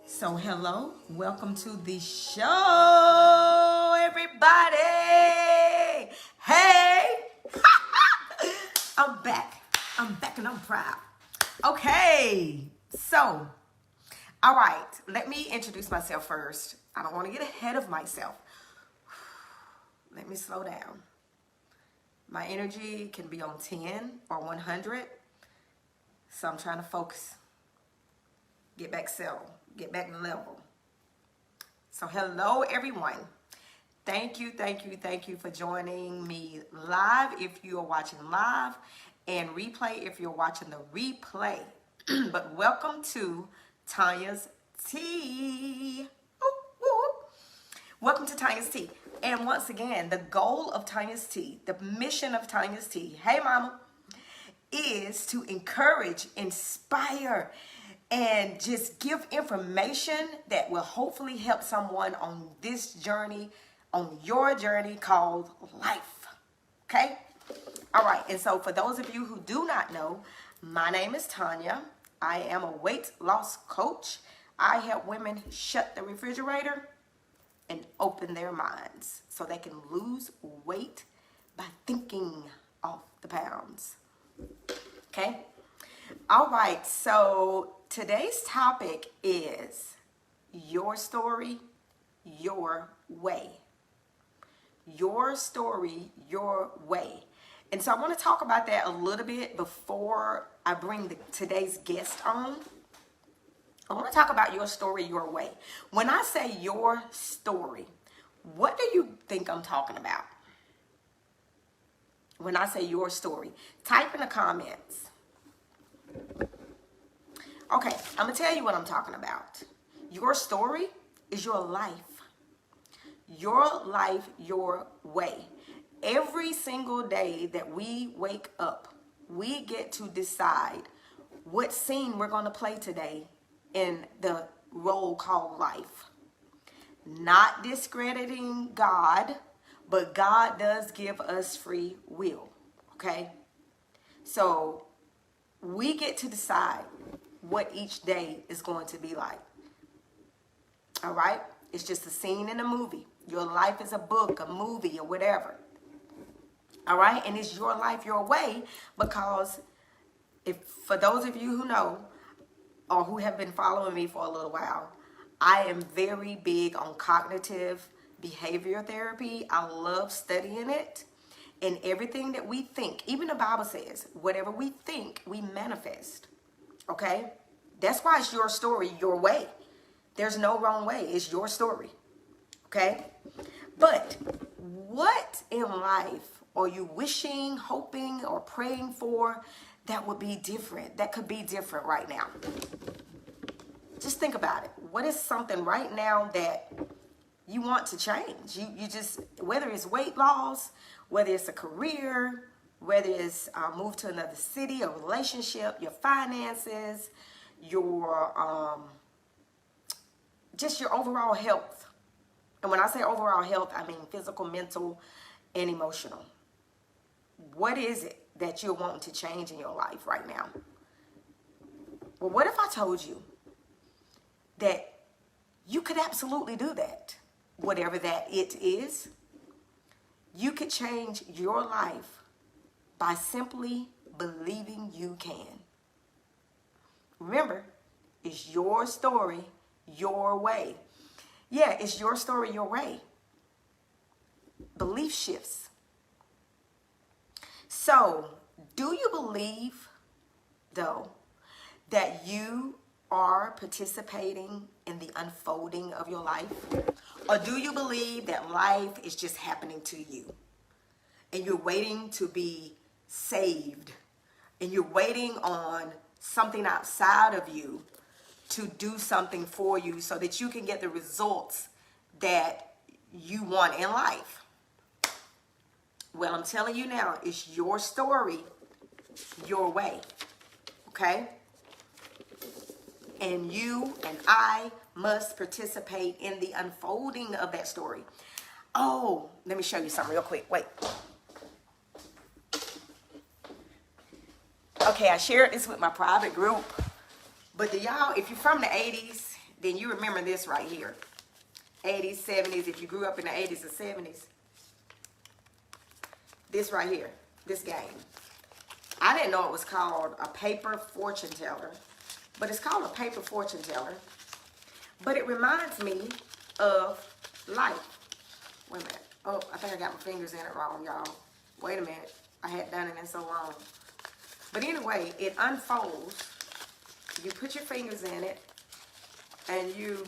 So, hello, welcome to the show, everybody. Hey, I'm back. I'm back and I'm proud. Okay, so, all right, let me introduce myself first. I don't want to get ahead of myself. Let me slow down. My energy can be on 10 or 100, so I'm trying to focus. Get back settled. Get back level. So hello everyone. Thank you for joining me live if you are watching live, and replay if you're watching the replay. But welcome to Tonya's Tea. Ooh, ooh. Welcome to Tonya's Tea. And once again, the goal of Tonya's Tea, the mission of Tonya's Tea, hey mama, is to encourage, inspire, and just give information that will hopefully help someone on this journey, on your journey called life. Okay? All right. And so for those of you who do not know, my name is Tonya. I am a weight loss coach. I help women shut the refrigerator and open their minds so they can lose weight by thinking off the pounds. Okay? All right, so today's topic is your story, your way. Your story, your way. And so I want to talk about that a little bit before I bring today's guest on. I want to talk about your story, your way. When I say your story, what do you think I'm talking about? When I say your story, type in the comments. Okay, I'm going to tell you what I'm talking about. Your story is your life. Your life, your way. Every single day that we wake up, we get to decide what scene we're going to play today in the role called life. Not discrediting God, but God does give us free will. Okay? So we get to decide what each day is going to be like. All right? It's just a scene in a movie. Your life is a book, a movie, or whatever. All right? And it's your life, your way, because for those of you who know or who have been following me for a little while, I am very big on cognitive behavior therapy. I love studying it. And everything that we think, even the Bible says, whatever we think, we manifest. Okay? That's why it's your story, your way. There's no wrong way. It's your story. Okay? But what in life are you wishing, hoping, or praying for that would be different, that could be different right now? Just think about it. What is something right now that you want to change? You just, whether it's weight loss, whether it's a career, whether it's move to another city, a relationship, your finances, your just your overall health. And when I say overall health, I mean physical, mental, and emotional. What is it that you're wanting to change in your life right now? Well, what if I told you that you could absolutely do that? Whatever that it is, you could change your life by simply believing you can. Remember, it's your story, your way. Yeah, it's your story, your way. Belief shifts. So, do you believe, though, that you are participating in the unfolding of your life? Or do you believe that life is just happening to you and you're waiting to be saved and you're waiting on something outside of you to do something for you so that you can get the results that you want in life? Well, I'm telling you now, it's your story, your way. Okay? And you and I must participate in the unfolding of that story. Oh, let me show you something real quick. Wait. Okay, I shared this with my private group. But y'all, if you're from the 80s, then you remember this right here. 80s, 70s, if you grew up in the 80s or 70s. This right here, this game. I didn't know it was called a paper fortune teller, but it's called a paper fortune teller. But it reminds me of life. Wait a minute. Oh, I think I got my fingers in it wrong, y'all. Wait a minute. I hadn't done it in so long. But anyway, it unfolds. You put your fingers in it, and you,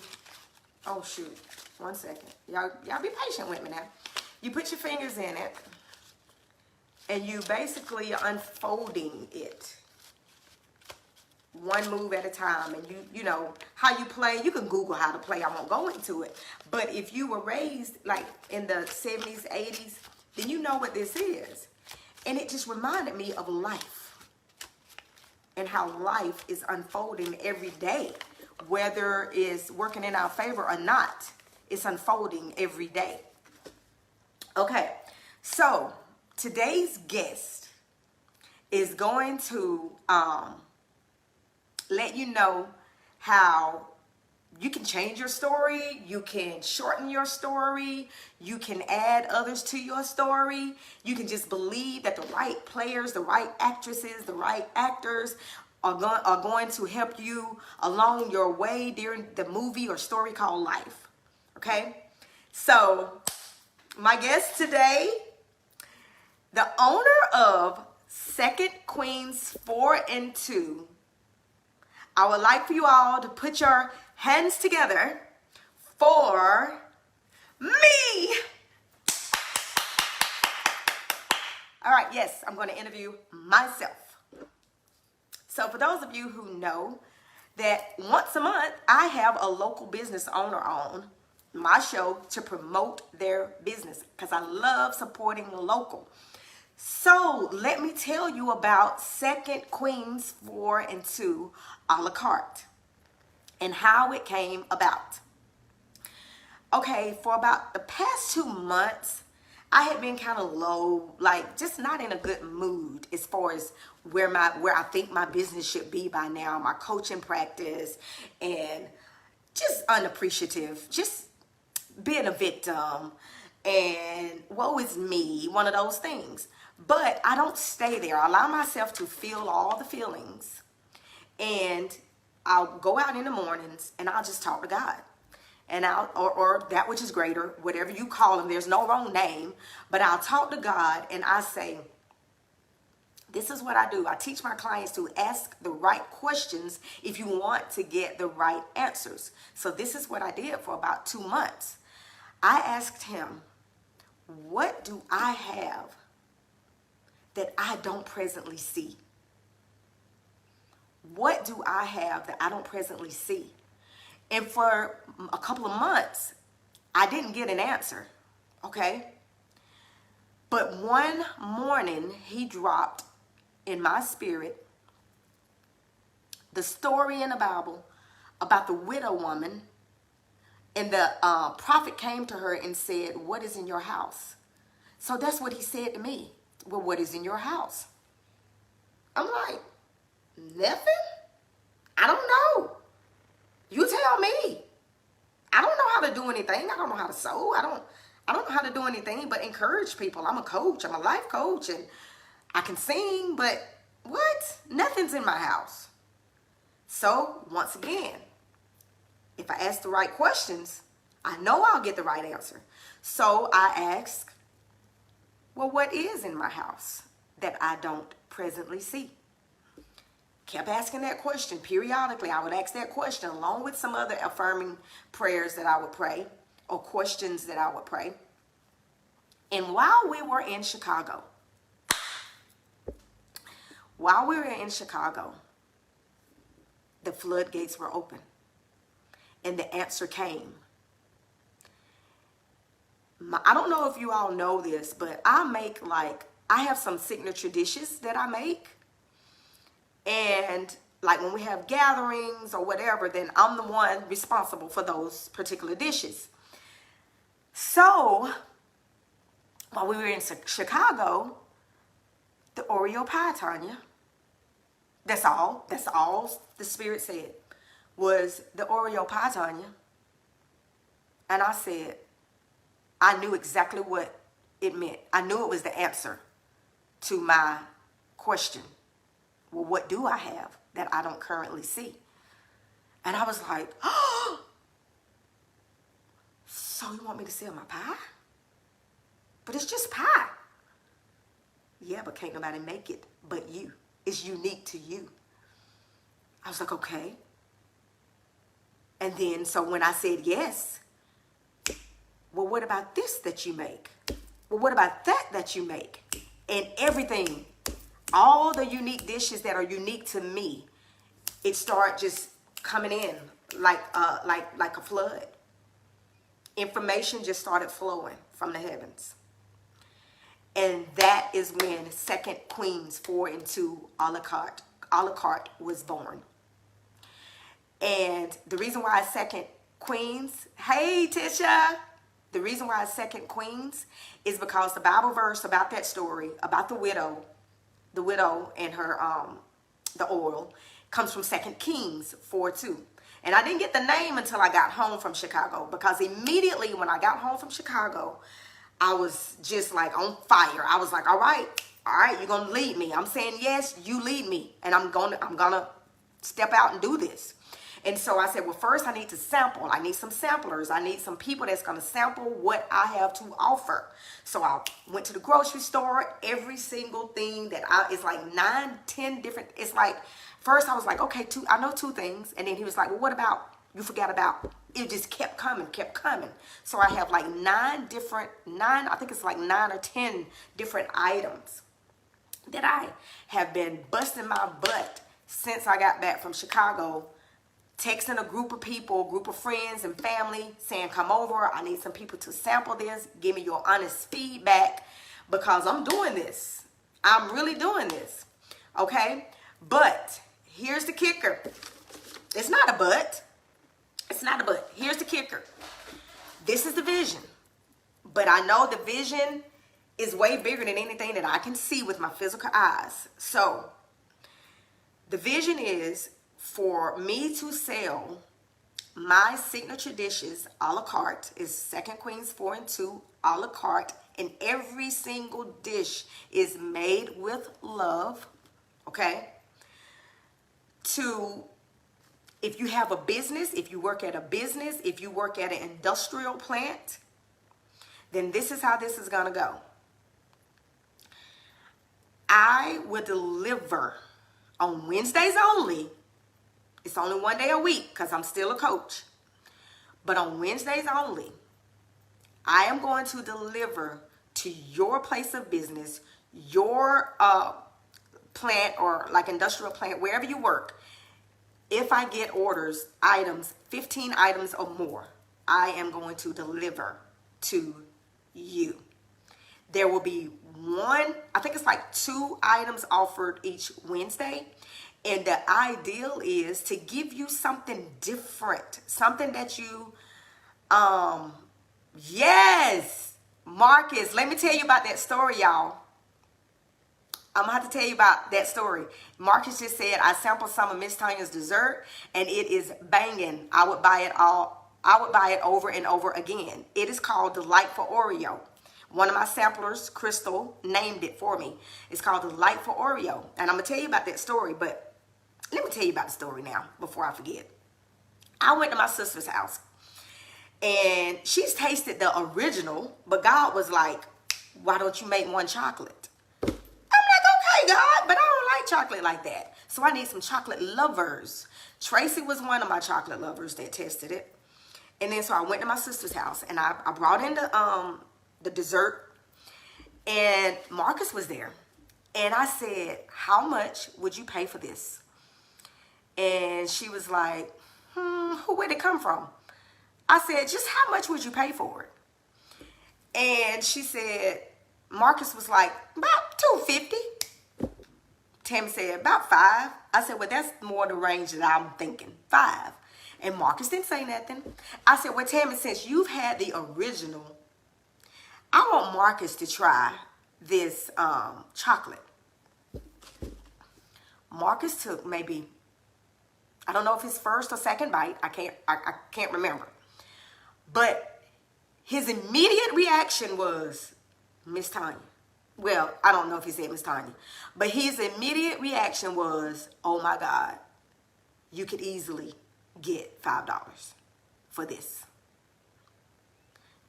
oh shoot, 1 second. Y'all be patient with me now. You put your fingers in it, and you basically are unfolding it. One move at a time. And you know how you play. You can Google how to play. I won't go into it. But if you were raised like in the 70s, 80s, then you know what this is. And it just reminded me of life. And how life is unfolding every day. Whether it's working in our favor or not. It's unfolding every day. Okay. So today's guest is going to let you know how you can change your story, you can shorten your story, you can add others to your story, you can just believe that the right players, the right actresses, the right actors are going to help you along your way during the movie or story called life. Okay? So, my guest today, the owner of Second Queens 4 and 2, I would like for you all to put your hands together for me. All right, yes, I'm going to interview myself. So for those of you who know that once a month, I have a local business owner on my show to promote their business because I love supporting local. So let me tell you about Second Queens 4 and 2 a la carte and how it came about. Okay, for about the past 2 months, I had been kind of low, like just not in a good mood as far as where I think my business should be by now, my coaching practice, and just unappreciative, just being a victim, and woe is me, one of those things. But I don't stay there. I allow myself to feel all the feelings. And I'll go out in the mornings and I'll just talk to God. And or that which is greater, whatever you call him, there's no wrong name. But I'll talk to God and I say, this is what I do. I teach my clients to ask the right questions if you want to get the right answers. So this is what I did for about 2 months. I asked him, what do I have that I don't presently see? What do I have that I don't presently see? And for a couple of months, I didn't get an answer, okay? But one morning, he dropped in my spirit the story in the Bible about the widow woman. And the prophet came to her and said, what is in your house? So that's what he said to me. Well, what is in your house? I'm like, nothing? I don't know. You tell me. I don't know how to do anything. I don't know how to sew. I don't know how to do anything but encourage people. I'm a coach. I'm a life coach. And I can sing, but what? Nothing's in my house. So, once again, if I ask the right questions, I know I'll get the right answer. So I asked, well, what is in my house that I don't presently see? Kept asking that question periodically. I would ask that question along with some other affirming prayers that I would pray or questions that I would pray. And while we were in Chicago, the floodgates were open. And the answer came. I don't know if you all know this, but I have some signature dishes that I make. And like when we have gatherings or whatever, then I'm the one responsible for those particular dishes. So while we were in Chicago, the Oreo pie, Tonya. That's all the Spirit said. was the Oreo pie, Tonya. And I said, I knew exactly what it meant. I knew it was the answer to my question. Well, what do I have that I don't currently see? And I was like, oh, so you want me to sell my pie? But it's just pie. Yeah, but can't nobody make it but you. It's unique to you. I was like, okay. And then, so when I said yes, well, what about this that you make? Well, what about that you make? And everything, all the unique dishes that are unique to me, it started just coming in like a flood. Information just started flowing from the heavens. And that is when Second Queens 4 and 2 a la carte was born. And the reason why it's Second Queens, hey Tisha, the reason why it's Second Queens is because the Bible verse about that story, about the widow and her the oil, comes from 2 Kings 4:2. And I didn't get the name until I got home from Chicago, because immediately when I got home from Chicago, I was just like on fire. I was like, all right, you're gonna lead me. I'm saying yes, you lead me, and I'm gonna step out and do this. And so I said, well, first I need to sample. I need some samplers. I need some people that's going to sample what I have to offer. So I went to the grocery store. Every single thing that it's like 9, 10 different. It's like, first I was like, okay, I know 2 things. And then he was like, well, what about, you forgot about, it just kept coming. So I have like I think it's like 9 or 10 different items that I have been busting my butt since I got back from Chicago, texting a group of people, a group of friends and family, saying, come over. I need some people to sample this. Give me your honest feedback, because I'm doing this. I'm really doing this. Okay? But here's the kicker. It's not a but. It's not a but. Here's the kicker. This is the vision. But I know the vision is way bigger than anything that I can see with my physical eyes. So the vision is for me to sell my signature dishes a la carte, is 2 Queens 4 and 2 a la carte, and every single dish is made with love, okay? If you have a business, if you work at a business, if you work at an industrial plant, then this is how this is gonna go. I will deliver on Wednesdays only. It's only one day a week because I'm still a coach. But on Wednesdays only, I am going to deliver to your place of business, your plant or like industrial plant, wherever you work. If I get orders, items, 15 items or more, I am going to deliver to you. There will be I think it's like 2 items offered each Wednesday. And the ideal is to give you something different, something that you, yes, Marcus, let me tell you about that story, y'all. I'm gonna have to tell you about that story. Marcus just said, I sampled some of Miss Tonya's dessert and it is banging. I would buy it over and over again. It is called Delight for Oreo. One of my samplers, Crystal, named it for me. It's called Delight for Oreo. And I'm gonna tell you about that story, but let me tell you about the story now before I forget. I went to my sister's house and she's tasted the original, but God was like, why don't you make one chocolate? I'm like, okay, God, but I don't like chocolate like that. So I need some chocolate lovers. Tracy was one of my chocolate lovers that tested it. And then so I went to my sister's house and I brought in the dessert, and Marcus was there. And I said, how much would you pay for this? And she was like, where'd it come from? I said, just how much would you pay for it? And she said, Marcus was like, about $250. Tammy said, about $5. I said, well, that's more the range that I'm thinking, $5. And Marcus didn't say nothing. I said, well, Tammy, since you've had the original, I want Marcus to try this chocolate. Marcus took maybe I don't know if his first or second bite. I can't remember. But his immediate reaction was, Miss Tonya. Well, I don't know if he said Miss Tonya. But his immediate reaction was, oh my God, you could easily get $5 for this.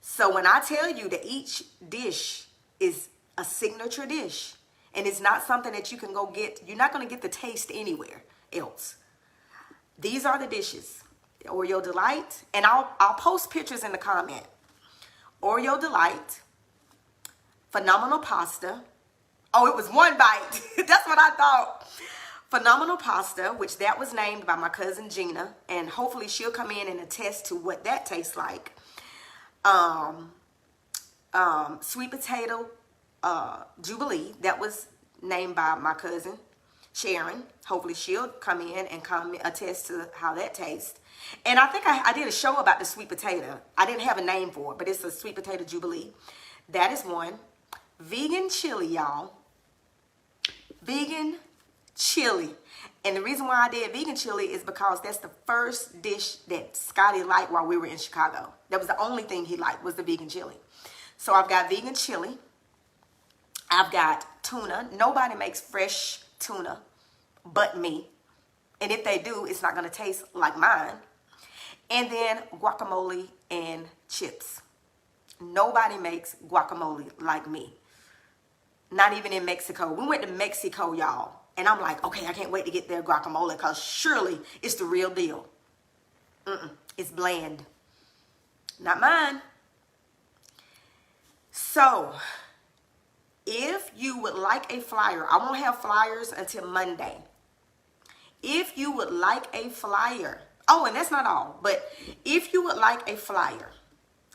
So when I tell you that each dish is a signature dish, and it's not something that you can go get, you're not going to get the taste anywhere else. These are the dishes. Oreo Delight, and I'll post pictures in the comment. Oreo Delight, phenomenal pasta. Oh, it was one bite. That's what I thought. Phenomenal pasta, which that was named by my cousin Gina, and hopefully she'll come in and attest to what that tastes like. Sweet potato Jubilee, that was named by my cousin Sharon. Hopefully she'll come in and attest to how that tastes. And I think I did a show about the sweet potato. I didn't have a name for it, but it's a sweet potato Jubilee. That is one. Vegan chili, y'all. Vegan chili. And the reason why I did vegan chili is because that's the first dish that Scotty liked while we were in Chicago. That was the only thing he liked, was the vegan chili. So I've got vegan chili. I've got tuna. Nobody makes fresh tuna but me. And if they do, it's not going to taste like mine. And then guacamole and chips. Nobody makes guacamole like me. Not even in Mexico. We went to Mexico, y'all. And I'm like, okay, I can't wait to get their guacamole because surely it's the real deal. It's bland. Not mine. So, if you would like a flyer, I won't have flyers until Monday. If you would like a flyer, oh, and that's not all, but if you would like a flyer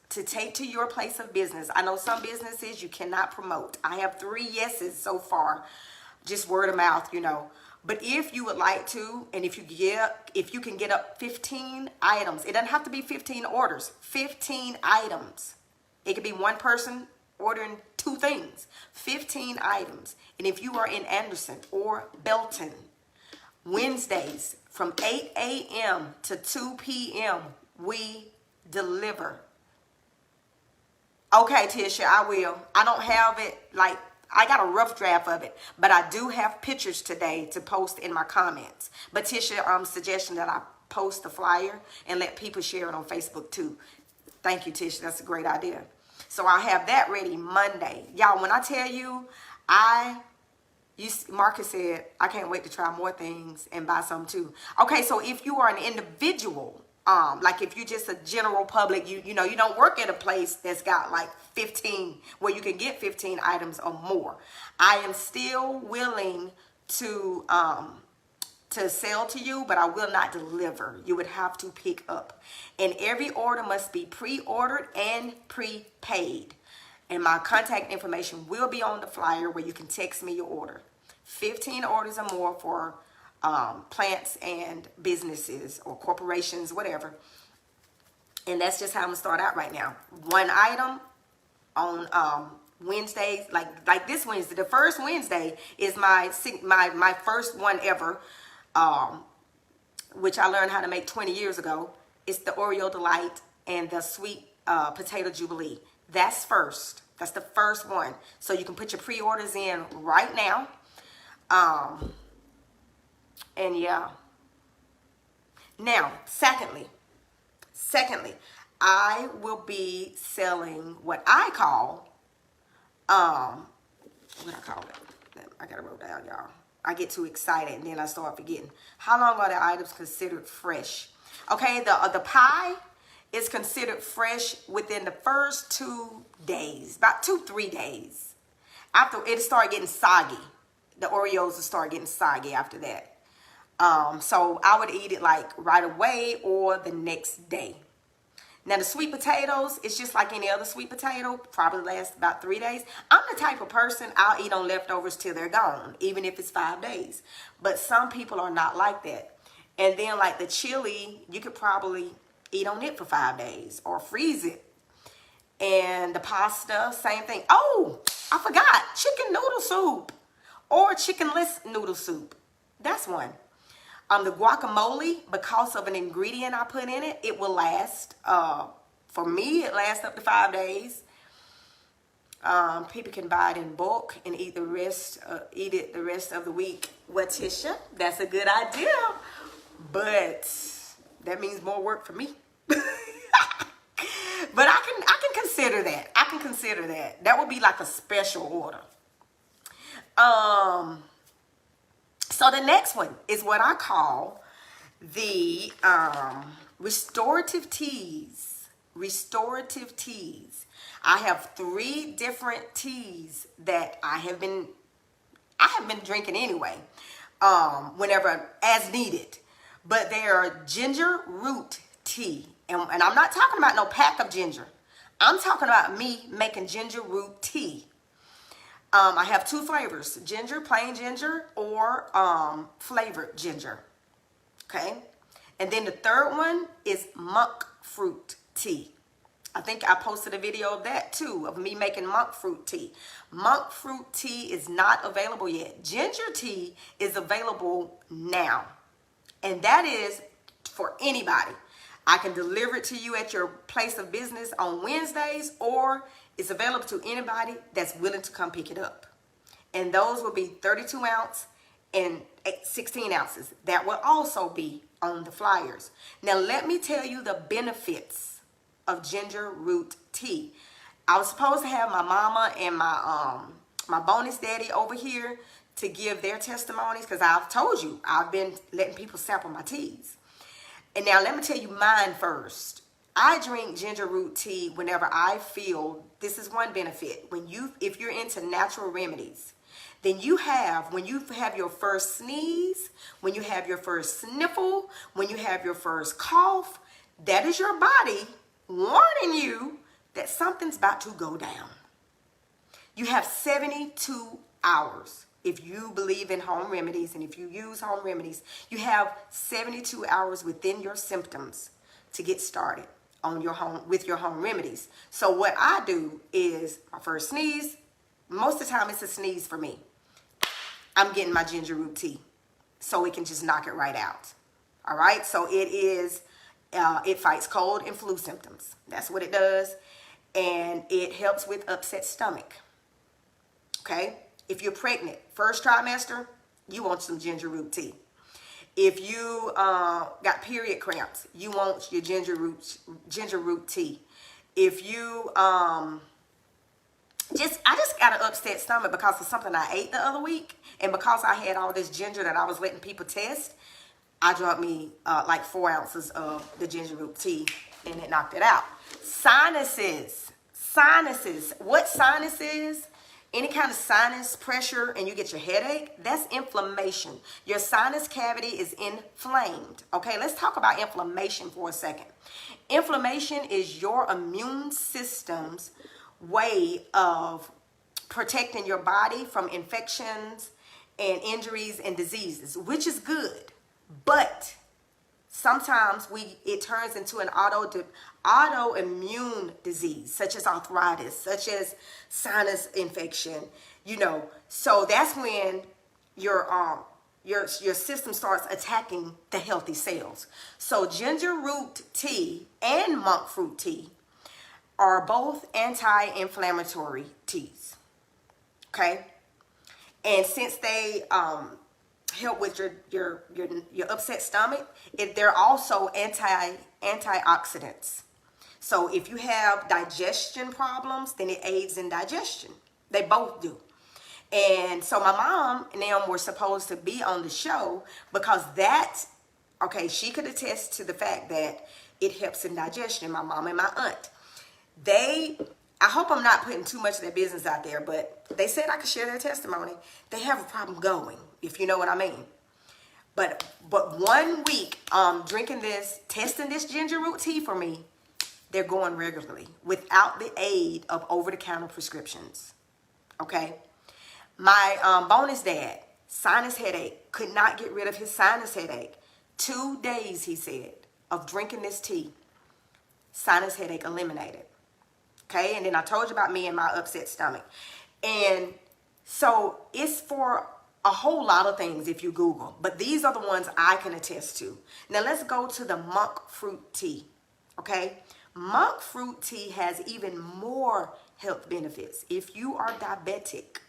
to take to your place of business, I know some businesses you cannot promote. I have 3 yeses so far, just word of mouth, you know. But if you would like to, and if you can get up 15 items, it doesn't have to be 15 orders, 15 items. It could be one person ordering 2 things, 15 items. And if you are in Anderson or Belton, Wednesdays from 8 a.m. to 2 p.m. we deliver. Okay, Tisha, I will. I don't have it, like, I got a rough draft of it, but I do have pictures today to post in my comments. But Tisha suggestion that I post the flyer and let people share it on Facebook too. Thank you, Tisha. That's a great idea. So I'll have that ready Monday. Y'all, when I tell you, Marcus said, I can't wait to try more things and buy some too. Okay, so if you are an individual, like if you're just a general public, you know, you don't work at a place that's got like 15, where you can get 15 items or more, I am still willing to sell to you, but I will not deliver. You would have to pick up. And every order must be pre-ordered and prepaid. And my contact information will be on the flyer where you can text me your order. 15 orders or more for plants and businesses or corporations, whatever. And that's just how I'm gonna start out right now. 1 item on Wednesdays, like this Wednesday. The first Wednesday is my first one ever, which I learned how to make 20 years ago. It's the Oreo Delight and the sweet potato Jubilee. That's first. That's the first one. So you can put your pre-orders in right now. And yeah. Now, secondly, I will be selling what I call, what I call it? I gotta wrote down, y'all. I get too excited and then I start forgetting. How long are the items considered fresh? Okay, the pie is considered fresh within the first 2 days, about 2-3 days. After it start getting soggy, the Oreos will start getting soggy after that. So I would eat it like right away or the next day. Now the sweet potatoes, it's just like any other sweet potato, probably lasts about 3 days. I'm the type of person, I'll eat on leftovers till they're gone, even if it's 5 days. But some people are not like that. And then like the chili, you could probably eat on it for 5 days or freeze it. And the pasta, same thing. Oh, I forgot, chicken noodle soup or chickenless noodle soup. That's one. The guacamole, because of an ingredient I put in it, it will last. For me, it lasts up to 5 days. People can buy it in bulk and eat it the rest of the week. Well, Tisha, that's a good idea, but that means more work for me. But I can consider that. I can consider that. That would be like a special order. So the next one is what I call the restorative teas. Restorative teas. I have 3 different teas that I have been drinking anyway, whenever as needed. But they are ginger root tea. And I'm not talking about no pack of ginger. I'm talking about me making ginger root tea. I have 2 flavors, ginger, plain ginger, or flavored ginger. Okay. And then the third one is monk fruit tea. I think I posted a video of that too, of me making monk fruit tea. Monk fruit tea is not available yet. Ginger tea is available now. And that is for anybody. I can deliver it to you at your place of business on Wednesdays, or it's available to anybody that's willing to come pick it up. And those will be 32 ounce and 16 ounces. That will also be on the flyers. Now, let me tell you the benefits of ginger root tea. I was supposed to have my mama and my bonus daddy over here to give their testimonies, because I've told you I've been letting people sample my teas. And now let me tell you mine first. I drink ginger root tea whenever I feel, this is one benefit, if you're into natural remedies, then when you have your first sneeze, when you have your first sniffle, when you have your first cough, that is your body warning you that something's about to go down. You have 72 hours. If you believe in home remedies and if you use home remedies, you have 72 hours within your symptoms to get started with your home remedies. So what I do is my first sneeze, most of the time it's a sneeze for me. I'm getting my ginger root tea so it can just knock it right out. All right. So it fights cold and flu symptoms. That's what it does. And it helps with upset stomach. Okay. If you're pregnant, first trimester, you want some ginger root tea. If you got period cramps, you want your ginger root tea. If you I just got an upset stomach because of something I ate the other week, and because I had all this ginger that I was letting people test, I drank me like 4 ounces of the ginger root tea, and it knocked it out. Sinuses. What sinus is? Any kind of sinus pressure and you get your headache, that's inflammation. Your sinus cavity is inflamed. Okay, let's talk about inflammation for a second. Inflammation is your immune system's way of protecting your body from infections and injuries and diseases, which is good. But sometimes it turns into an autoimmune disease, such as arthritis, such as sinus infection, So that's when your system starts attacking the healthy cells. So ginger root tea and monk fruit tea are both anti-inflammatory teas. Okay? And since they help with your upset stomach, they're also antioxidants. So if you have digestion problems, then it aids in digestion. They both do. And so my mom and them were supposed to be on the show because she could attest to the fact that it helps in digestion, my mom and my aunt. I hope I'm not putting too much of their business out there, but they said I could share their testimony. They have a problem going, if you know what I mean. But 1 week testing this ginger root tea for me, they're going regularly without the aid of over-the-counter prescriptions. Okay? My bonus dad, sinus headache, could not get rid of his sinus headache. 2 days, he said, of drinking this tea, sinus headache eliminated. Okay? And then I told you about me and my upset stomach. And so it's for a whole lot of things if you Google, but these are the ones I can attest to. Now let's go to the monk fruit tea, okay? Monk fruit tea has even more health benefits. If you are diabetic,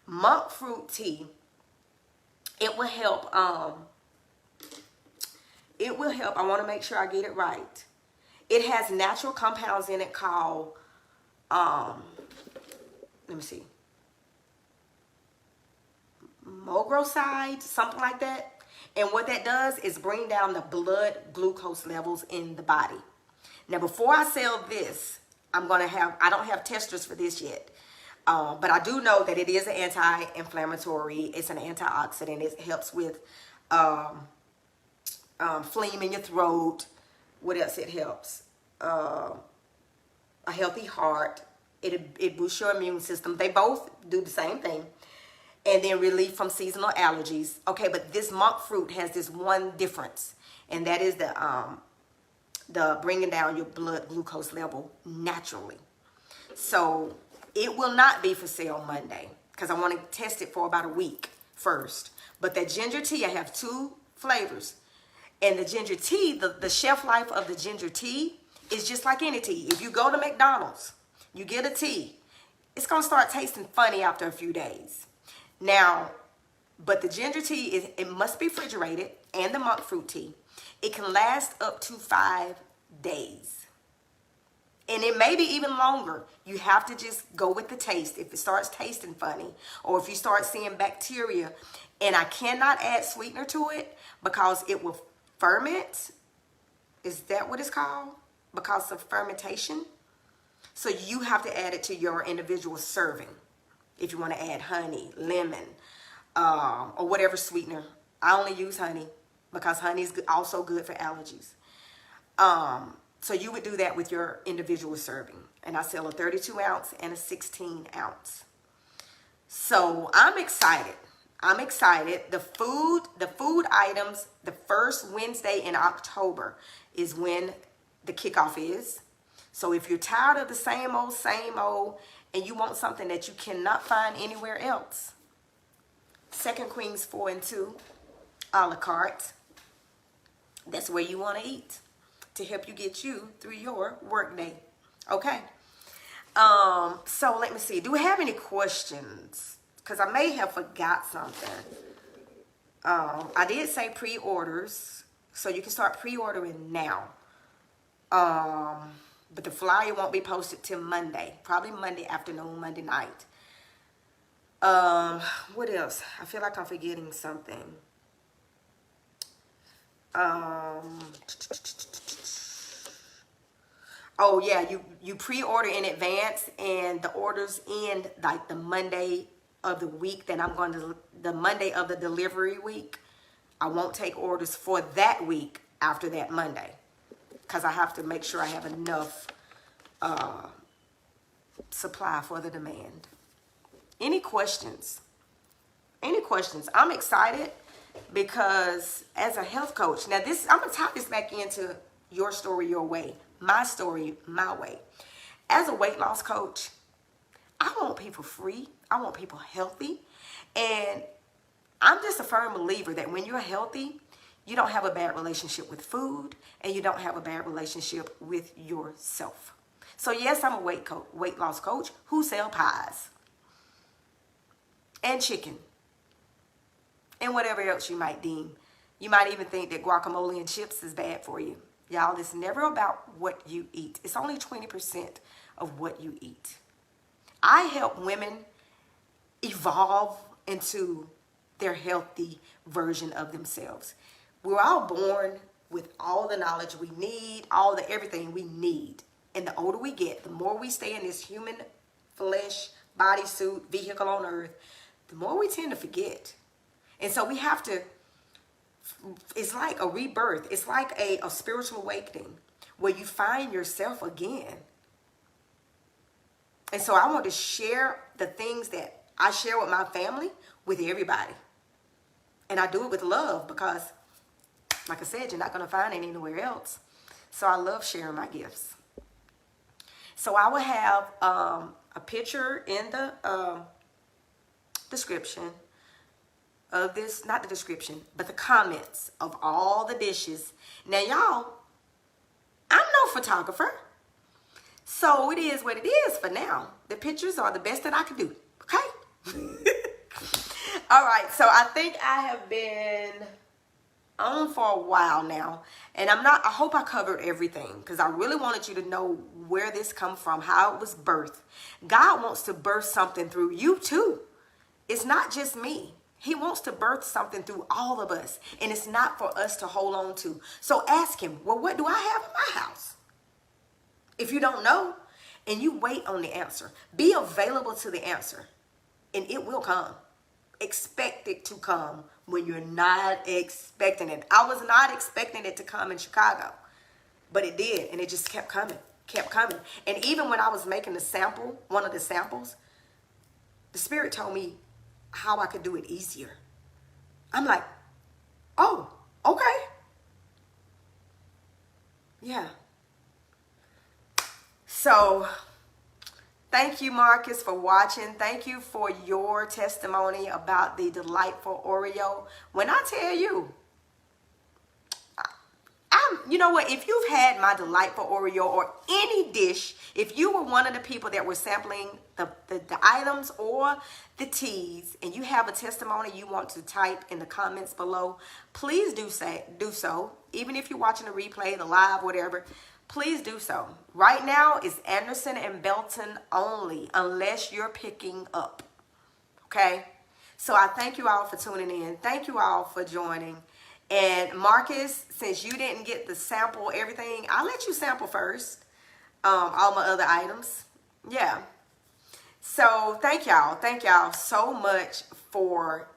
monk fruit tea, it will help, I want to make sure I get it right. It has natural compounds in it called, let me see, mogroside, something like that. And what that does is bring down the blood glucose levels in the body. Now, before I sell this, I don't have testers for this yet. But I do know that it is an anti-inflammatory. It's an antioxidant. It helps with phlegm in your throat. What else it helps? A healthy heart. It boosts your immune system. They both do the same thing. And then relief from seasonal allergies. Okay, but this monk fruit has this one difference, and that is the bringing down your blood glucose level naturally. So it will not be for sale Monday because I want to test it for about a week first. But that ginger tea, I have 2 flavors. And the ginger tea, the shelf life of the ginger tea is just like any tea. If you go to McDonald's, you get a tea, it's going to start tasting funny after a few days. Now, but the ginger tea, it must be refrigerated, and the monk fruit tea. It can last up to 5 days. And it may be even longer. You have to just go with the taste. If it starts tasting funny, or if you start seeing bacteria, and I cannot add sweetener to it because it will ferment. Is that what it's called? Because of fermentation. So you have to add it to your individual serving. If you want to add honey, lemon, or whatever sweetener. I only use honey because honey is also good for allergies. So you would do that with your individual serving. And I sell a 32 ounce and a 16 ounce. So I'm excited. I'm excited. The food items, the first Wednesday in October is when the kickoff is. So if you're tired of the same old, and you want something that you cannot find anywhere else, Second Queens 4 and 2, a la carte. That's where you want to eat to help you get you through your workday. Okay. So let me see. Do we have any questions? Because I may have forgot something. I did say pre-orders, so you can start pre-ordering now. But the flyer won't be posted till Monday, probably Monday afternoon, Monday night. What else? I feel like I'm forgetting something. Oh yeah, you pre-order in advance, and the orders end like the Monday of the week that the Monday of the delivery week. I won't take orders for that week after that Monday, because I have to make sure I have enough supply for the demand. Any questions? Any questions? I'm excited because as a health coach, now I'm going to tie this back into your story, your way, my story, my way. As a weight loss coach, I want people free. I want people healthy. And I'm just a firm believer that when you're healthy, you don't have a bad relationship with food, and you don't have a bad relationship with yourself. So yes, I'm a weight loss coach who sells pies and chicken and whatever else you might deem. You might even think that guacamole and chips is bad for you. Y'all, it's never about what you eat. It's only 20% of what you eat. I help women evolve into their healthy version of themselves. We're all born with all the knowledge we need, everything we need. And the older we get, the more we stay in this human flesh, bodysuit, vehicle on earth, the more we tend to forget. And so we have to, it's like a rebirth. It's like a spiritual awakening where you find yourself again. And so I want to share the things that I share with my family with everybody. And I do it with love because, like I said, you're not going to find it anywhere else. So I love sharing my gifts. So I will have a picture in the description of this, not the description, but the comments of all the dishes. Now, y'all, I'm no photographer, so it is what it is for now. The pictures are the best that I can do, okay? All right, so I think I have been on for a while now, and I hope I covered everything, because I really wanted you to know where this come from, how it was birthed. God wants to birth something through you too. It's not just me. He wants to birth something through all of us, and it's not for us to hold on to. So ask him, well, what do I have in my house? If you don't know, and you wait on the answer, be available to the answer, and it will come. Expect it to come when you're not expecting it. I was not expecting it to come in Chicago, but it did, and it just kept coming. And even when I was making the sample, one of the samples, the Spirit told me how I could do it easier. I'm like, oh, okay. Yeah. So thank you, Marcus, for watching. Thank you for your testimony about the delightful Oreo. When I tell you, you know what, if you've had my delightful Oreo or any dish, if you were one of the people that were sampling the items or the teas, and you have a testimony you want to type in the comments below, please do so. Even if you're watching the replay, the live, whatever, please do so. Right now, it's Anderson and Belton only, unless you're picking up. Okay? So I thank you all for tuning in. Thank you all for joining. And Marcus, since you didn't get the sample, everything, I'll let you sample first. All my other items. Yeah. So thank y'all so much for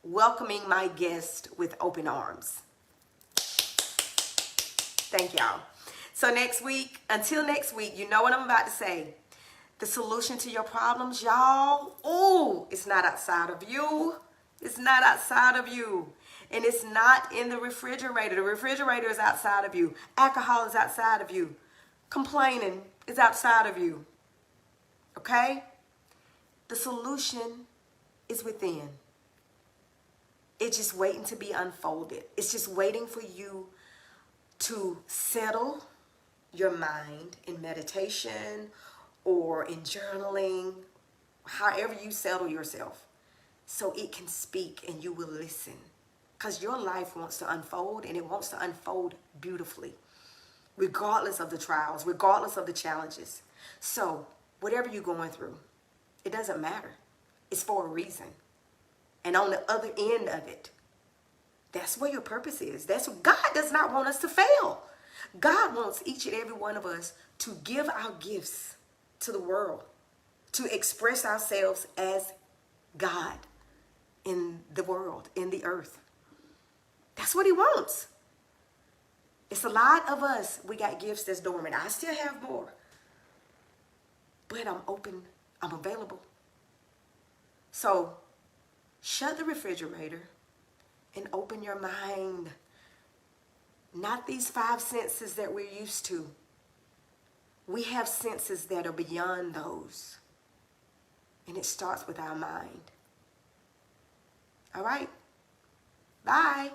welcoming my guest with open arms. Thank y'all. So until next week, you know what I'm about to say. The solution to your problems, y'all, it's not outside of you. It's not outside of you. And it's not in the refrigerator. The refrigerator is outside of you. Alcohol is outside of you. Complaining is outside of you. Okay? The solution is within. It's just waiting to be unfolded. It's just waiting for you to settle your mind in meditation or in journaling, however you settle yourself, so it can speak and you will listen. Because your life wants to unfold, and it wants to unfold beautifully, regardless of the trials, regardless of the challenges. So whatever you're going through, it doesn't matter. It's for a reason. And on the other end of it, that's where your purpose is. God does not want us to fail. God wants each and every one of us to give our gifts to the world, to express ourselves as God in the world, in the earth. That's what he wants. It's a lot of us, we got gifts that's dormant. I still have more. But I'm open, I'm available. So shut the refrigerator and open your mind. Not these 5 senses that we're used to. We have senses that are beyond those. And it starts with our mind. All right? Bye.